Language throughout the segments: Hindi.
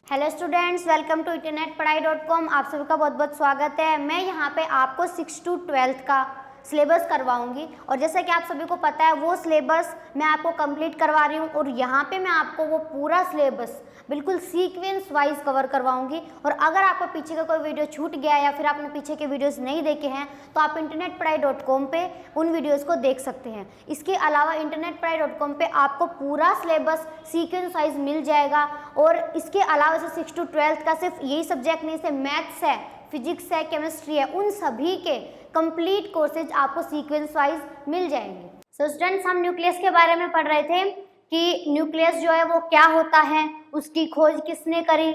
Hello students, welcome to internetpadhai.com। आप सभी का बहुत बहुत स्वागत है। मैं यहाँ पे आपको 6 to 12th का सिलेबस करवाऊंगी और जैसा कि आप सभी को पता है वो सिलेबस मैं आपको कंप्लीट करवा रही हूँ और यहाँ पे मैं आपको वो पूरा सिलेबस बिल्कुल सीक्वेंस वाइज कवर करवाऊंगी। और अगर आपको पीछे का कोई वीडियो छूट गया या फिर आपने पीछे के वीडियोस नहीं देखे हैं तो आप internetpadhai.com पे उन वीडियोस को देख सकते हैं। इसके अलावा internetpadhai.com पे आपको पूरा सिलेबस सीक्वेंस वाइज मिल जाएगा। और इसके अलावा से 6 to 12th का सिर्फ यही सब्जेक्ट नहीं, से मैथ्स है, फिजिक्स है, केमिस्ट्री है, उन सभी के कंप्लीट कोर्सेज आपको सीक्वेंस वाइज मिल जाएंगे। सो स्टूडेंट्स, हम न्यूक्लियस के बारे में पढ़ रहे थे कि न्यूक्लियस जो है वो क्या होता है, उसकी खोज किसने करी,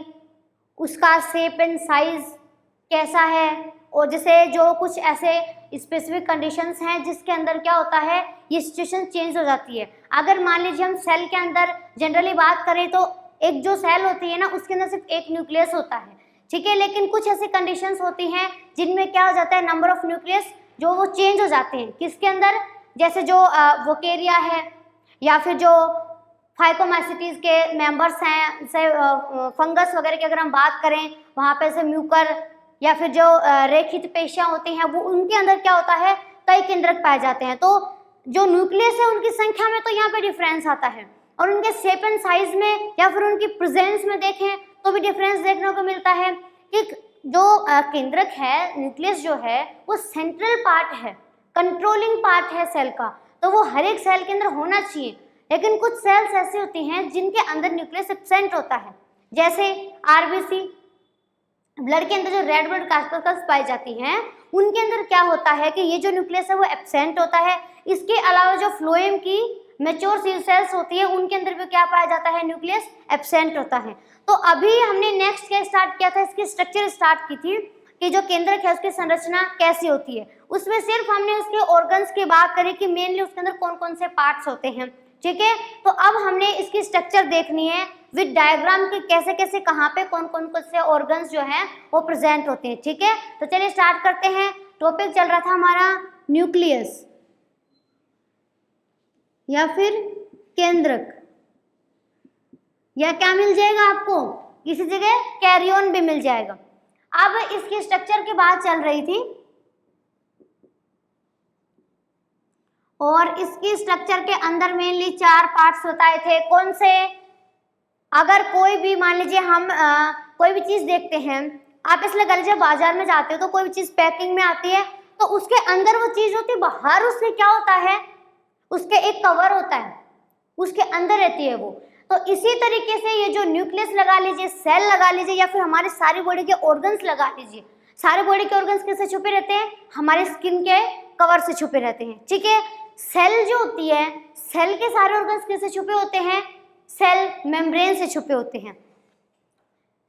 उसका शेप एंड साइज कैसा है, और जैसे जो कुछ ऐसे स्पेसिफिक कंडीशंस हैं जिसके अंदर क्या होता है ये सिचुएशन चेंज हो जाती है। अगर मान लीजिए हम सेल के अंदर जनरली बात करें तो एक जो सेल होती है ना उसके अंदर सिर्फ एक न्यूक्लियस होता है, ठीक है। लेकिन कुछ ऐसी कंडीशंस होती हैं जिनमें क्या हो जाता है, नंबर ऑफ न्यूक्लियस जो वो चेंज हो जाते हैं। किसके अंदर? जैसे जो वोकेरिया है या फिर जो फाइकोमाइसिटीज के मेंबर्स हैं, जैसे फंगस वगैरह की अगर हम बात करें वहाँ पे से म्यूकर या फिर जो रेखित पेशियां होती हैं वो उनके अंदर क्या होता है कई केंद्रक पाए जाते हैं। तो जो न्यूक्लियस है उनकी संख्या में तो यहाँ पे डिफरेंस आता है और उनके शेप एंड साइज में या फिर उनकी प्रेजेंस में देखें तो भी डिफरेंस देखने को मिलता है कि जो केंद्रक है, न्यूक्लियस जो है वो सेंट्रल पार्ट है, कंट्रोलिंग पार्ट है सेल का, तो वो हर एक सेल के अंदर होना चाहिए। लेकिन कुछ सेल्स ऐसी होती हैं जिनके अंदर न्यूक्लियस एब्सेंट होता है, जैसे आरबीसी, ब्लड के अंदर जो रेड ब्लड कॉर्पस्कल्स पाई जाती हैं उनके अंदर क्या होता है कि ये जो न्यूक्लियस है वो एब्सेंट होता है। इसके अलावा जो फ्लोएम की मैच्योर सेल्स होती है उनके अंदर भी क्या पाया जाता है, न्यूक्लियस एब्सेंट होता है। तो अभी हमने नेक्स्ट क्या स्टार्ट किया था, इसकी स्ट्रक्चर स्टार्ट की थी कि जो केंद्रक है उसकी संरचना कैसी होती है। उसमें सिर्फ हमने उसके ऑर्गन्स की बात करी कि मेनली उसके अंदर कौन कौन से पार्ट्स होते हैं, ठीक है। तो अब हमने इसकी स्ट्रक्चर देखनी है विद डायग्राम के कैसे कैसे कहाँ पे कौन कौन से ऑर्गन्स जो हैं वो प्रेजेंट होते हैं, ठीक है। तो चलिए स्टार्ट करते हैं। टॉपिक चल रहा था हमारा न्यूक्लियस या फिर केंद्रक, या क्या मिल जाएगा आपको, किसी जगह कैरियन भी मिल जाएगा। अब इसकी स्ट्रक्चर की बात चल रही थी और इसकी स्ट्रक्चर के अंदर मेनली 4 पार्ट्स बताए थे। कौन से? अगर कोई भी मान लीजिए हम कोई भी चीज देखते हैं, आप इसलिए कर लीजिए बाजार में जाते हो तो कोई भी चीज पैकिंग में आती है तो उसके अंदर वो चीज होती है, बाहर उसके क्या होता है, उसके एक कवर होता है, उसके अंदर रहती है वो। तो इसी तरीके से ये जो न्यूक्लियस लगा लीजिए, सेल लगा लीजिए या फिर हमारे सारी बॉडी के ऑर्गन्स लगा लीजिए, सारे बॉडी के ऑर्गन्स किससे छुपे रहते हैं, हमारे स्किन के कवर से छुपे रहते हैं, ठीक है। सेल जो होती है, सेल के सारे ऑर्गन्स किससे छुपे होते हैं, सेल मेम्ब्रेन से छुपे होते हैं।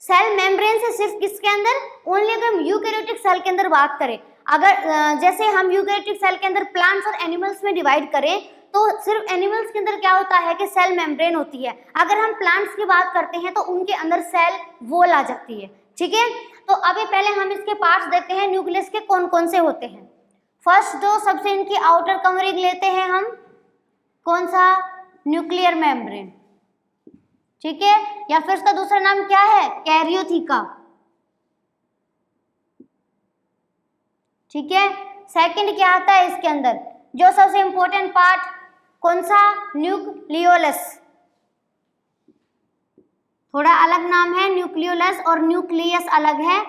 सेल मेम्ब्रेन से सिर्फ किसके अंदर, ओनली अगर हम यूकैरियोटिक सेल के अंदर बात करें, अगर जैसे हम यूकैरियोटिक सेल के अंदर प्लांट्स और एनिमल्स में डिवाइड करें तो सिर्फ एनिमल्स के अंदर क्या होता है कि सेल मेम्ब्रेन होती है। अगर हम प्लांट्स की बात करते हैं तो उनके अंदर सेल वॉल आ जाती है, ठीक है। तो अभी पहले हम इसके पार्ट्स देखते हैं न्यूक्लियस के कौन कौन से होते हैं। फर्स्ट जो सबसे इनकी आउटर कवरिंग लेते हैं हम, कौन सा, न्यूक्लियर मेम्ब्रेन, ठीक है, या फिर इसका दूसरा नाम क्या है, कैरियोथिका, ठीक है। सेकंड क्या आता है इसके अंदर, जो सबसे इंपॉर्टेंट पार्ट, कौन सा, न्यूक्लियोलस, थोड़ा अलग नाम है न्यूक्लियोलस और न्यूक्लियस अलग है।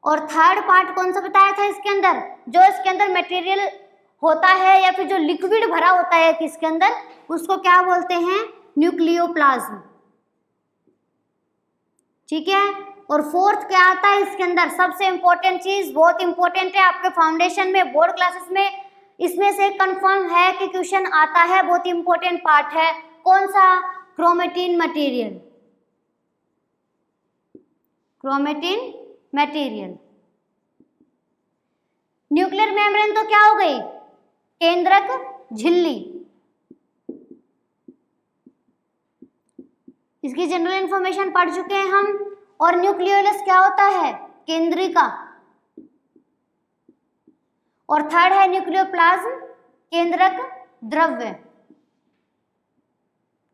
और थर्ड पार्ट कौन सा बताया था इसके अंदर, जो इसके अंदर मटेरियल होता है या फिर जो लिक्विड भरा होता है किसके अंदर, उसको क्या बोलते हैं, न्यूक्लियोप्लाज्म, ठीक है। और फोर्थ क्या आता है इसके अंदर, सबसे इंपॉर्टेंट चीज, बहुत इंपॉर्टेंट है आपके फाउंडेशन में, बोर्ड क्लासेस में इसमें से कंफर्म है कि क्वेश्चन आता है, बहुत इंपॉर्टेंट पार्ट है, कौन सा, chromatin material, chromatin material. Nuclear membrane तो क्या हो गई, केंद्रक झिल्ली, इसकी जनरल इंफॉर्मेशन पढ़ चुके हैं हम। और न्यूक्लियोलस क्या होता है, केंद्रिका, और थर्ड है न्यूक्लियोप्लाज्म, केंद्रक द्रव्य,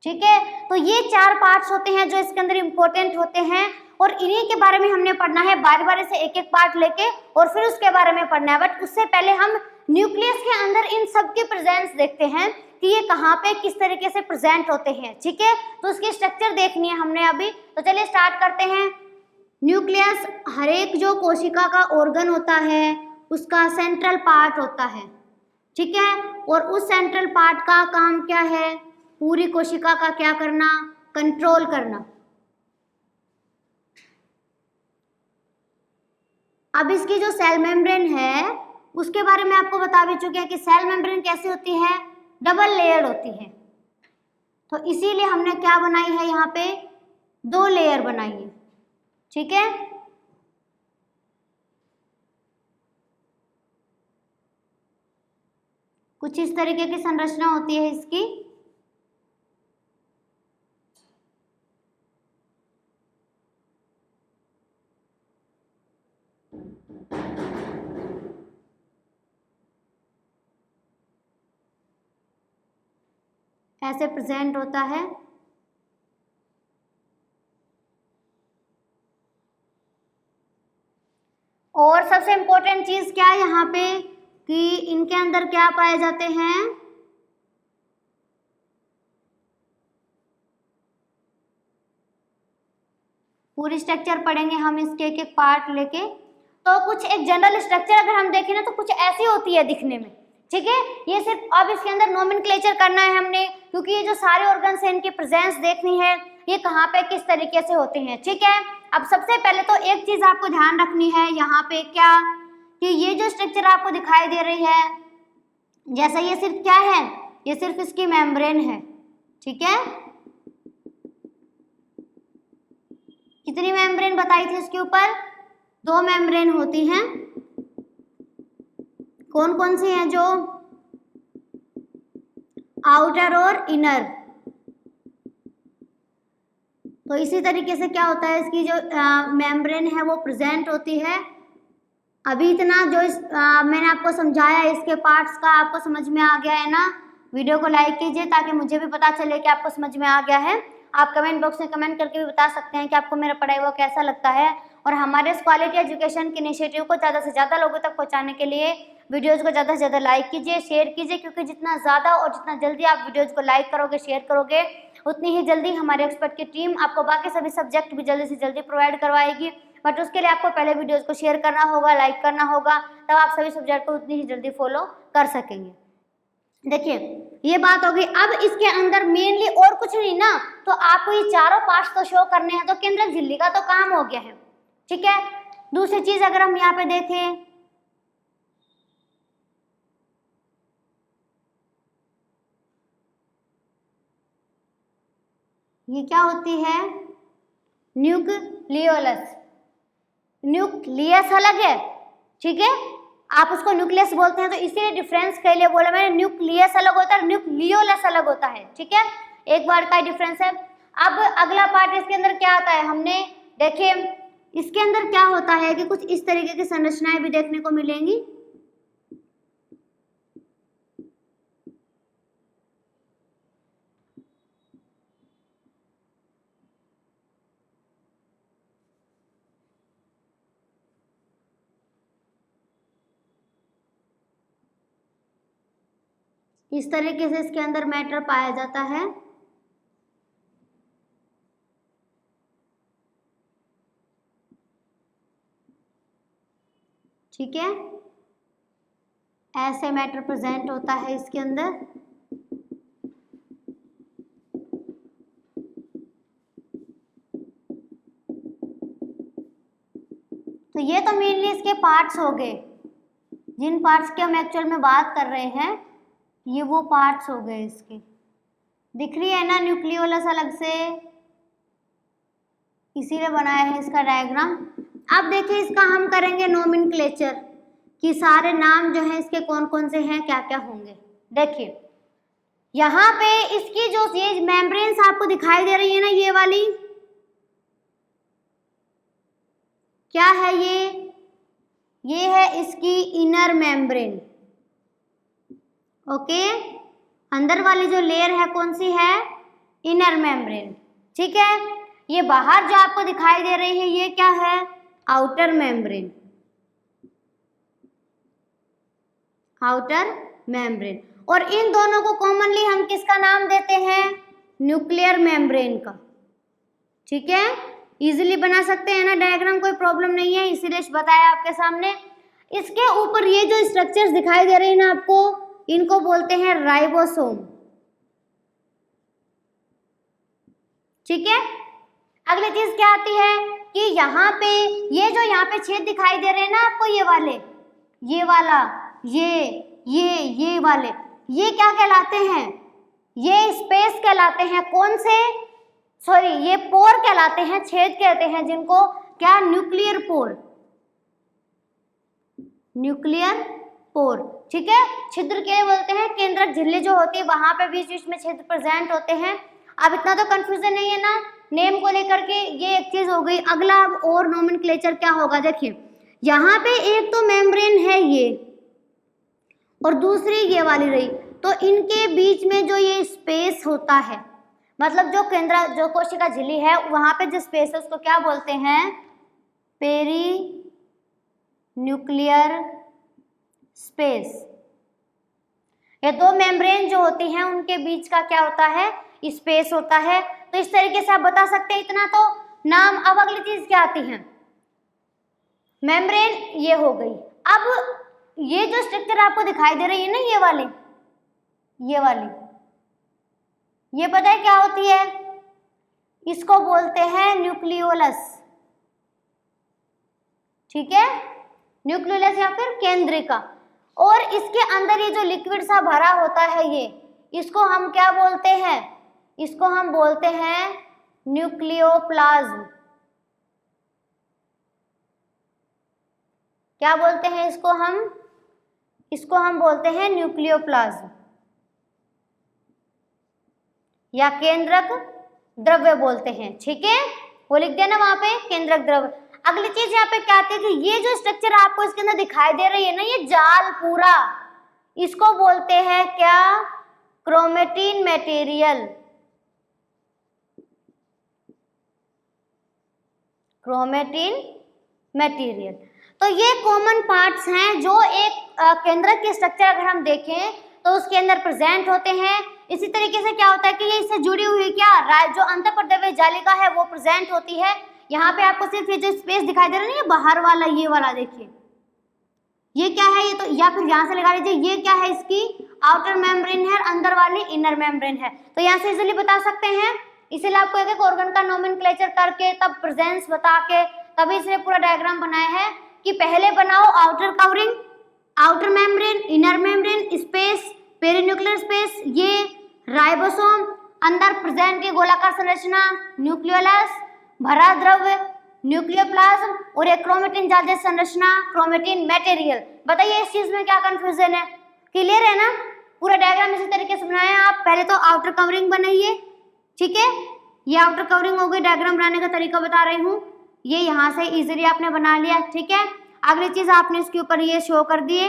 ठीक है। तो ये 4 पार्ट्स होते हैं जो इसके अंदर इंपॉर्टेंट होते हैं और इन्हीं के बारे में हमने पढ़ना है, बारी बारी से एक एक पार्ट लेके और फिर उसके बारे में पढ़ना है। बट उससे पहले हम न्यूक्लियस के अंदर इन सब की प्रेजेंस देखते हैं कि ये कहाँ पे किस तरीके से प्रेजेंट होते हैं। ठीक है, तो उसकी स्ट्रक्चर देखनी है हमने अभी। तो चलिए स्टार्ट करते हैं। न्यूक्लियस हर एक जो कोशिका का ऑर्गन होता है उसका सेंट्रल पार्ट होता है। ठीक है, और उस सेंट्रल पार्ट का काम क्या है? पूरी कोशिका का क्या करना? कंट्रोल करना। अब इसकी जो सेल मेम्ब्रेन है उसके बारे में आपको बता भी चुके हैं कि सेल मेम्ब्रेन कैसी होती है? डबल लेयर होती है। तो इसीलिए हमने क्या बनाई है? यहाँ पे 2 लेयर बनाई है। ठीक है, कुछ इस तरीके की संरचना होती है इसकी। ऐसे प्रेजेंट होता है। और सबसे इंपॉर्टेंट चीज क्या है यहाँ पे कि इनके अंदर क्या पाए जाते हैं? पूरी स्ट्रक्चर पढ़ेंगे हम इसके एक एक पार्ट लेके। तो कुछ एक जनरल स्ट्रक्चर अगर हम देखें ना तो कुछ ऐसी होती है दिखने में। ठीक है, ये सिर्फ अब इसके अंदर नोमेनक्लेचर करना है हमने, क्योंकि ये जो सारे ऑर्गन्स हैं इनकी प्रेजेंस देखनी है, ये कहाँ पे किस तरीके से होते हैं। ठीक है, अब सबसे पहले तो एक चीज आपको ध्यान रखनी है यहाँ पे क्या, कि ये जो स्ट्रक्चर आपको दिखाई दे रही है, जैसा ये सिर्फ क्या है? ये सिर्फ इसकी मेम्ब्रेन है। ठीक है, कितनी मेम्ब्रेन बताई थी इसके ऊपर? 2 मेम्ब्रेन होती हैं। कौन कौन सी हैं? जो आउटर और इनर। तो इसी तरीके से क्या होता है, इसकी जो मेम्ब्रेन है वो प्रेजेंट होती है। अभी इतना जो मैंने आपको समझाया इसके पार्ट्स का आपको समझ में आ गया है ना? वीडियो को लाइक कीजिए ताकि मुझे भी पता चले कि आपको समझ में आ गया है। आप कमेंट बॉक्स में कमेंट करके भी बता सकते हैं कि आपको मेरा पढ़ाई हुआ कैसा लगता है। और हमारे इस क्वालिटी एजुकेशन के इनिशिएटिव को ज़्यादा से ज़्यादा लोगों तक पहुंचाने के लिए वीडियोज़ को ज़्यादा से ज़्यादा लाइक कीजिए, शेयर कीजिए, क्योंकि जितना ज़्यादा और जितना जल्दी आप वीडियोज़ को लाइक करोगे, शेयर करोगे, उतनी ही जल्दी हमारे एक्सपर्ट की टीम आपको बाकी सभी सब्जेक्ट भी जल्दी से जल्दी प्रोवाइड करवाएगी। बट उसके लिए आपको पहले वीडियोज़ को शेयर करना होगा, लाइक करना होगा, तब आप सभी सब्जेक्ट को उतनी ही जल्दी फॉलो कर सकेंगे। देखिए, ये बात होगी। अब इसके अंदर मेनली और कुछ नहीं ना, तो आपको ये चारों पार्ट्स तो शो करने हैं, तो केंद्रक झिल्ली का तो काम हो गया है। ठीक है, दूसरी चीज अगर हम यहाँ पे देखें, ये क्या होती है? न्यूक्लियोलस। न्यूक्लियस अलग है, ठीक है, आप उसको न्यूक्लियस बोलते हैं, तो इसीलिए डिफरेंस के लिए बोला मैंने, न्यूक्लियस अलग होता है, न्यूक्लियोलस अलग होता है। ठीक है, एक बार का डिफरेंस है। अब अगला पार्ट इसके अंदर क्या आता है? हमने देखिए इसके अंदर क्या होता है कि कुछ इस तरीके की संरचनाएं भी देखने को मिलेंगी। इस तरीके से इसके अंदर मैटर पाया जाता है। ठीक है, ऐसे मैटर प्रेजेंट होता है इसके अंदर। तो ये तो मेनली इसके पार्ट्स हो गए, जिन पार्ट्स की हम एक्चुअल में बात कर रहे हैं, ये वो पार्ट्स हो गए इसके। दिख रही है ना न्यूक्लियोलस अलग से, इसीलिए बनाया है इसका डायग्राम। अब देखिए इसका हम करेंगे नोमेनक्लेचर कि सारे नाम जो है इसके कौन कौन से हैं, क्या क्या होंगे। देखिए यहाँ पे इसकी जो ये मेम्ब्रेन्स आपको दिखाई दे रही है ना, ये वाली क्या है? ये है इसकी इनर मेम्ब्रेन। ओके, अंदर वाली जो लेयर है कौन सी है? Inner membrane. ठीक है, ये बाहर जो आपको दिखाई दे रही है ये क्या है, आउटर मेम्ब्रेन, आउटर मेम्ब्रेन। और इन दोनों को कॉमनली हम किसका नाम देते हैं, न्यूक्लियर मेम्ब्रेन का। ठीक है, इजीली बना सकते हैं ना डायग्राम, कोई प्रॉब्लम नहीं है, इसीलिए बताया आपके सामने। इसके ऊपर ये जो स्ट्रक्चर्स दिखाई दे रहे हैं ना आपको, इनको बोलते हैं राइबोसोम। ठीक है, अगली चीज क्या आती है कि यहाँ पे ये जो यहाँ पे छेद दिखाई दे रहे हैं ना आपको, ये वाले, ये वाला, ये वाले, ये क्या कहलाते हैं, ये स्पेस कहलाते हैं। कौन से, सॉरी, ये पोर कहलाते हैं, छेद कहते हैं जिनको, क्या, न्यूक्लियर पोर, न्यूक्लियर पोर। ठीक है, छिद्र के बोलते हैं, केंद्रक झिल्ली जो होती है वहां पे बीच बीच में छिद्र प्रेजेंट होते हैं। अब इतना तो कंफ्यूजन नहीं है ना नेम को लेकर के, ये एक चीज हो गई। अगला अब और नोमेनक्लेचर क्या होगा, देखिए यहाँ पे एक तो मेम्ब्रेन है ये, और दूसरी ये वाली रही, तो इनके बीच में जो ये स्पेस होता है, मतलब जो केंद्र, जो कोशिका झिल्ली है वहां पे जो स्पेस है उसको क्या बोलते हैं, पेरी न्यूक्लियर स्पेस। ये दो मेम्ब्रेन जो होती हैं उनके बीच का क्या होता है, स्पेस होता है। तो इस तरीके से आप बता सकते हैं इतना तो नाम। अब अगली चीज क्या आती है, मेम्ब्रेन ये हो गई। अब ये जो स्ट्रक्चर आपको दिखाई दे रही है ना, ये वाली, ये पता है क्या होती है, इसको बोलते हैं न्यूक्लियोलस। ठीक है, न्यूक्लियोलस या फिर केंद्रिका। और इसके अंदर ये जो लिक्विड सा भरा होता है ये, इसको हम क्या बोलते हैं, इसको हम बोलते हैं न्यूक्लियोप्लाज्म। क्या बोलते हैं इसको हम बोलते हैं न्यूक्लियोप्लाज्म, या केंद्रक द्रव्य बोलते हैं। ठीक है, वो लिख देना वहां पे, केंद्रक द्रव्य। अगली चीज यहाँ पे क्या आती है कि ये जो स्ट्रक्चर आपको इसके अंदर दिखाई दे रही है ना, ये जाल पूरा, इसको बोलते हैं क्या, क्रोमेटिन मटेरियल, क्रोमेटिन मटेरियल। तो ये कॉमन पार्ट्स हैं जो एक केंद्रक की स्ट्रक्चर अगर हम देखें तो उसके अंदर प्रेजेंट होते हैं। इसी तरीके से क्या होता है कि ये इससे जुड़ी हुई क्या, जो अंतःप्रद्रव्य जालिका है वो प्रेजेंट होती है। यहाँ पे आपको सिर्फ ये जो स्पेस दिखाई दे रहा है ना, ये बाहर वाला, ये वाला देखिए, ये क्या है, ये तो, या फिर यहाँ से लगा लीजिए, ये क्या है, इसकी आउटर मेम्ब्रेन है, अंदर वाली इनर मेम्ब्रेन है। तो यहाँ से इजीली बता सकते हैं। इसीलिए आपको एक एक ऑर्गन का नोमेनक्लेचर करके, तब प्रेजेंस बता के, तभी इसलिए पूरा डायग्राम बनाया है कि पहले बनाओ outer covering, outer membrane, inner membrane, space, perinuclear space, ये राइबोसोम, अंदर प्रेजेंट की गोलाकार संरचना न्यूक्लियोलस, भरा द्रव्य न्यूक्लियोप्लाज्म, और एक क्रोमेटिन जाल जैसी संरचना क्रोमेटिन मटेरियल। बताइए इस चीज में क्या कंफ्यूजन है, क्लियर है ना। पूरा डायग्राम इसी तरीके से बनाया है। आप पहले तो आउटर कवरिंग बनाइए। ठीक है, ये आउटर कवरिंग हो गई, डायग्राम बनाने का तरीका बता रही हूँ, ये यहाँ से इजीली आपने बना लिया। ठीक है, अगली चीज आपने इसके ऊपर ये शो कर दिए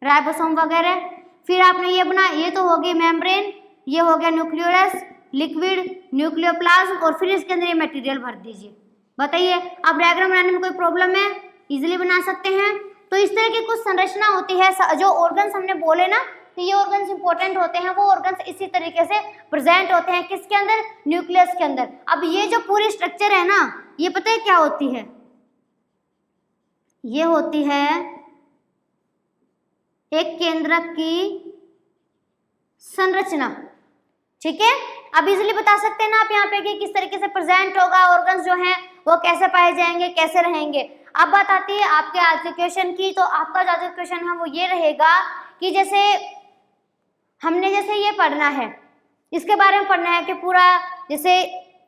राइबोसोम वगैरह। फिर आपने ये बना, ये तो हो गई मेम्ब्रेन, ये हो गया न्यूक्लियोलस, लिक्विड, न्यूक्लियोप्लाज्म, और फिर इसके अंदर ये मटेरियल भर दीजिए। बताइए, अब डायग्राम बनाने में कोई प्रॉब्लम है, इजीली बना सकते हैं। तो इस तरह की कुछ संरचना होती है। जो ऑर्गन्स हमने बोले ना कि ये ऑर्गन्स इंपॉर्टेंट होते हैं, वो ऑर्गन्स इसी तरीके से प्रेजेंट होते हैं, किसके अंदर, न्यूक्लियस के अंदर। अब ये जो पूरी स्ट्रक्चर है ना, ये पता है क्या होती है, ये होती है एक केंद्रक की संरचना। ठीक है, अब इजीली बता सकते हैं ना आप यहाँ पे कि किस तरीके से प्रेजेंट होगा, ऑर्गन्स जो हैं वो कैसे पाए जाएंगे, कैसे रहेंगे। अब बात आती है आपके आज के क्वेश्चन की। तो आपका आज का क्वेश्चन है वो ये रहेगा कि जैसे हमने जैसे ये पढ़ना है, इसके बारे में पढ़ना है कि पूरा जैसे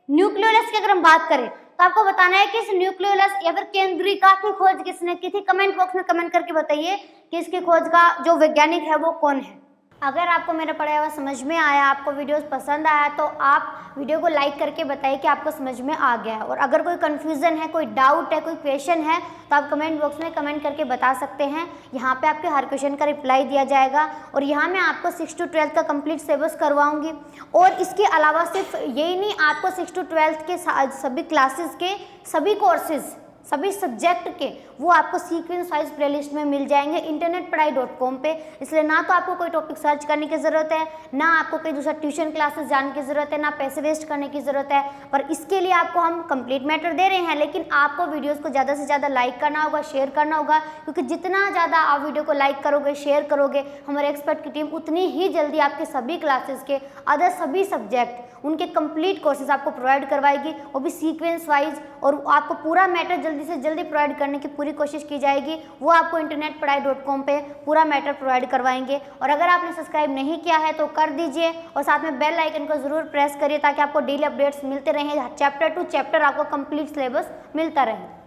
न्यूक्लियोलस की अगर हम बात करें तो आपको बताना है कि इस न्यूक्लियोलस या फिर केंद्रिका की खोज किसने की थी। कमेंट बॉक्स में कमेंट करके बताइए कि इसकी खोज का जो वैज्ञानिक है वो कौन है। अगर आपको मेरा पढ़ाया हुआ समझ में आया, आपको वीडियोस पसंद आया, तो आप वीडियो को लाइक करके बताइए कि आपको समझ में आ गया है। और अगर कोई कन्फ्यूज़न है, कोई डाउट है, कोई क्वेश्चन है, तो आप कमेंट बॉक्स में कमेंट करके बता सकते हैं। यहाँ पे आपके हर क्वेश्चन का रिप्लाई दिया जाएगा। और यहाँ मैं आपको 6 to 12 का कंप्लीट सिलेबस करवाऊँगी। और इसके अलावा सिर्फ यही नहीं, आपको 6 to 12 के सभी क्लासेस के सभी कोर्सेज, सभी सब्जेक्ट के, वो आपको सीक्वेंस वाइज प्लेलिस्ट में मिल जाएंगे internetpadhai.com पे। इसलिए ना तो आपको कोई टॉपिक सर्च करने की ज़रूरत है, ना आपको कोई दूसरा ट्यूशन क्लासेस जाने की ज़रूरत है, ना पैसे वेस्ट करने की ज़रूरत है। पर इसके लिए आपको हम कंप्लीट मैटर दे रहे हैं, लेकिन आपको वीडियोस को ज़्यादा से ज़्यादा लाइक करना होगा, शेयर करना होगा, क्योंकि जितना ज़्यादा आप वीडियो को लाइक करोगे, शेयर करोगे, हमारे एक्सपर्ट की टीम उतनी ही जल्दी आपके सभी क्लासेस के अदर सभी सब्जेक्ट, उनके कंप्लीट कोर्सेज आपको प्रोवाइड करवाएगी, वो भी सीक्वेंस वाइज। और आपको पूरा मैटर जल्दी से जल्दी प्रोवाइड करने की पूरी कोशिश की जाएगी। वो आपको internetpadhai.com पे पूरा मैटर प्रोवाइड करवाएंगे। और अगर आपने सब्सक्राइब नहीं किया है तो कर दीजिए, और साथ में बेल आइकन को ज़रूर प्रेस करिए, ताकि आपको डेली अपडेट्स मिलते रहें, चैप्टर टू चैप्टर आपको कंप्लीट सिलेबस मिलता रहे।